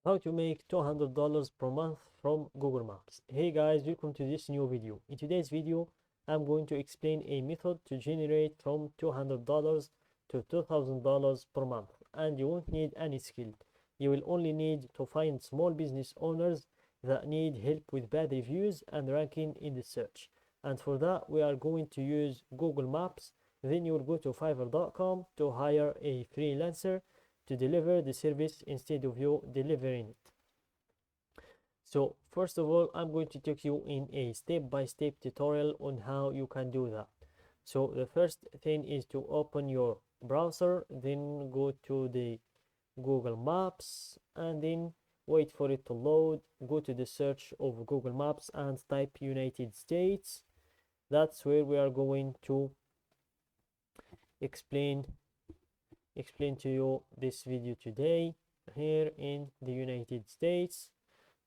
How to make $200 per month from Google Maps. Hey guys, welcome to this new video. In today's video, I'm going to explain a method to generate from $200 to $2,000 per month, and you won't need any skill. You will only need to find small business owners that need help with bad reviews and ranking in the search. And for that, we are going to use Google Maps. Then you will go to fiverr.com to hire a freelancer to deliver the service instead of you delivering it. So first of all, I'm going to take you in a step-by-step tutorial on how you can do that. So the first thing is to open your browser, then go to the Google Maps, and then wait for it to load. Go to the search of Google Maps and type United States. That's where we are going to explain to you this video today, here in the United States,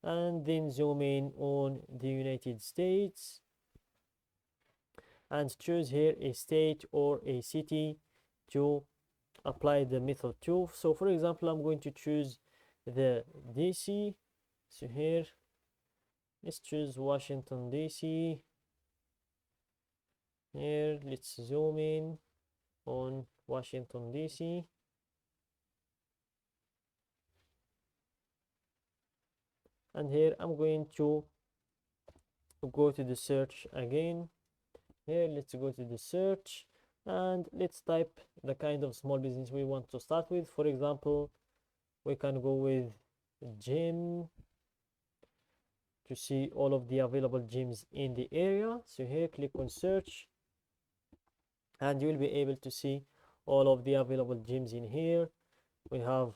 and then zoom in on the United States and choose here a state or a city to apply the method to. So for example, I'm going to choose the DC. So here let's choose Washington DC. Here let's zoom in on Washington DC, and here I'm going to go to the search again. Here let's go to the search and let's type the kind of small business we want to start with. For example, we can go with gym to see all of the available gyms in the area. So here click on search and you will be able to see all of the available gyms in here. We have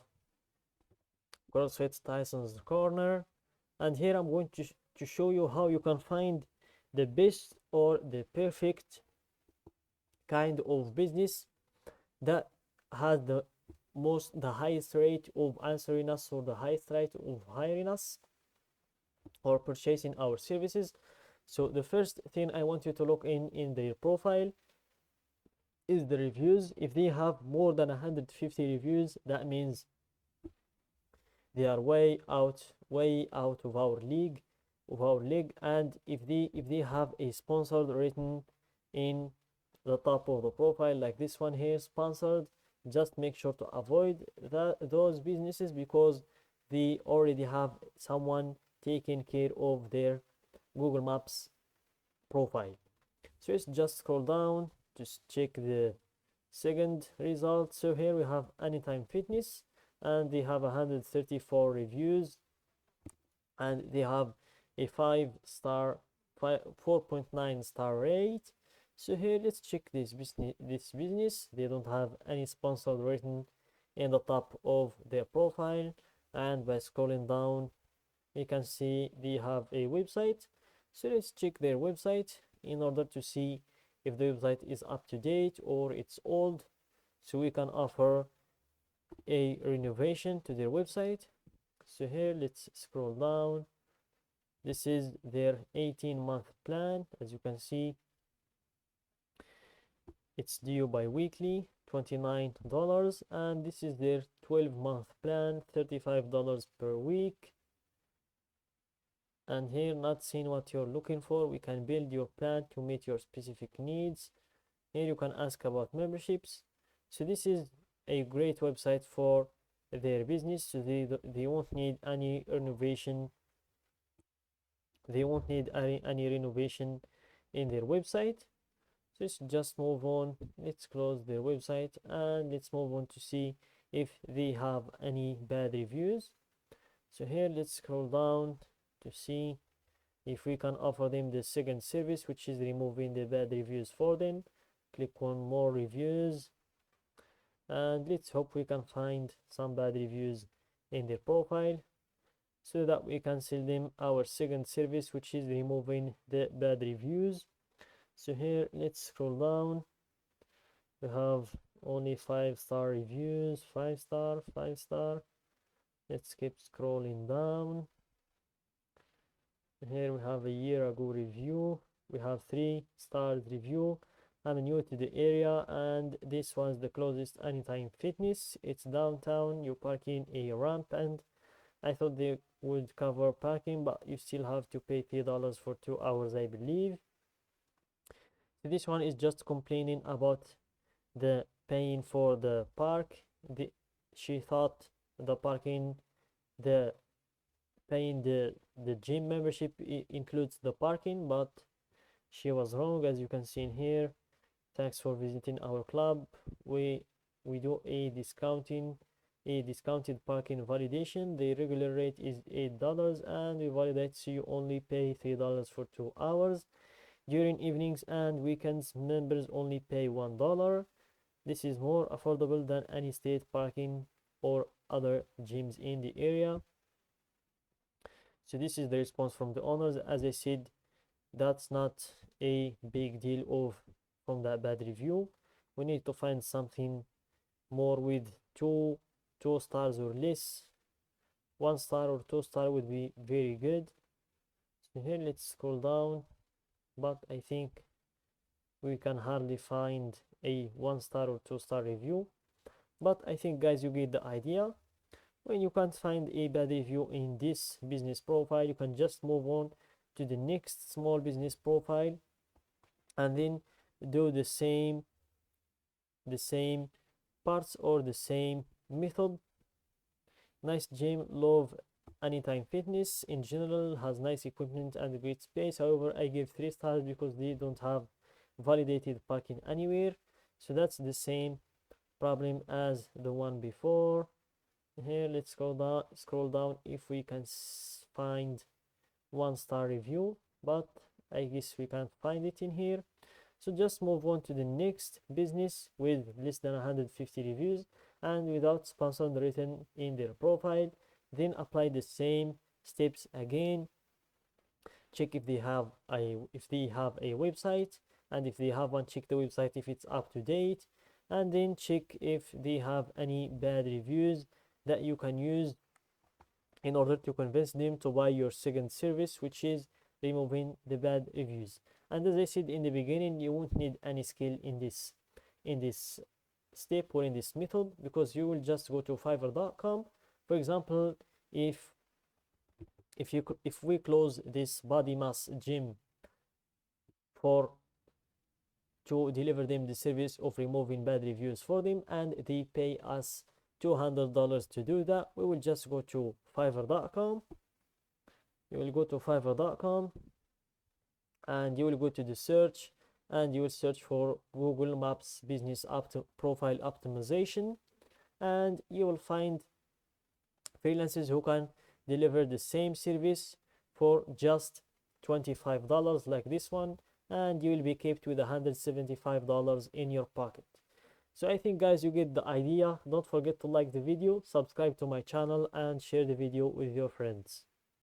CrossFit Tyson's Corner, and here I'm going to show you how you can find the best or the perfect kind of business that has the highest rate of answering us, or the highest rate of hiring us or purchasing our services. So the first thing I want you to look in their profile is the reviews. If they have more than 150 reviews, that means they are way out of our league. And if they have a sponsored written in the top of the profile, like this one here, sponsored, just make sure to avoid those businesses, because they already have someone taking care of their Google Maps profile. So let's just scroll down to check the second result. So here we have Anytime Fitness, and they have 134 reviews, and they have a 4.9 star rate. So here let's check this business. They don't have any sponsored written in the top of their profile, and by scrolling down you can see they have a website. So let's check their website in order to see if the website is up to date or it's old, so we can offer a renovation to their website. So here let's scroll down. This is their 18-month plan. As you can see, it's due bi-weekly, $29, and this is their 12-month plan, $35 per week. And here, not seeing what you're looking for, we can build your plan to meet your specific needs. Here you can ask about memberships. So this is a great website for their business. So they won't need any renovation. They won't need any renovation in their website. So let's just move on. Let's close their website and let's move on to see if they have any bad reviews. So here let's scroll down to see if we can offer them the second service, which is removing the bad reviews for them. Click on more reviews, and let's hope we can find some bad reviews in their profile so that we can sell them our second service, which is removing the bad reviews. So here let's scroll down. We have only 5-star reviews, 5-star. Let's keep scrolling down. Here we have a year ago review. We have 3-star review. I'm new to the area, and this one's the closest Anytime Fitness. It's downtown. You park in a ramp, and I thought they would cover parking, but you still have to pay $3 for 2 hours, I believe. So this one is just complaining about the paying for the park. She thought the parking, the paying the gym membership includes the parking, but she was wrong. As you can see in here, thanks for visiting our club. We do a discounted parking validation. The regular rate is $8 and we validate so you only pay $3 for 2 hours. During evenings and weekends, members only pay $1. This is more affordable than any state parking or other gyms in the area. So this is the response from the owners. As I said, that's not a big deal of from that bad review. We need to find something more with two stars or less. 1 star or 2 star would be very good. So here let's scroll down, but I think we can hardly find a 1 star or 2 star review. But I think guys you get the idea. When you can't find a bad review in this business profile, you can just move on to the next small business profile and then do the same parts or the same method. Nice gym, love Anytime Fitness in general, has nice equipment and great space. However, I give 3 stars because they don't have validated parking anywhere. So that's the same problem as the one before. Here let's scroll down if we can find 1 star review, but I guess we can't find it in here. So just move on to the next business with less than 150 reviews and without sponsored written in their profile. Then apply the same steps again. Check if they have a website, and if they have one, check the website if it's up to date, and then check if they have any bad reviews that you can use in order to convince them to buy your second service, which is removing the bad reviews. And as I said in the beginning, you won't need any skill in this step or in this method, because you will just go to fiverr.com. For example, if we close this body mass gym to deliver them the service of removing bad reviews for them, and they pay us $200 to do that, we will just go to fiverr.com. You will go to fiverr.com and you will go to the search, and you will search for Google Maps business profile optimization, and you will find freelancers who can deliver the same service for just $25 like this one, and you will be kept with $175 in your pocket. So I think guys you get the idea. Don't forget to like the video, subscribe to my channel, and share the video with your friends.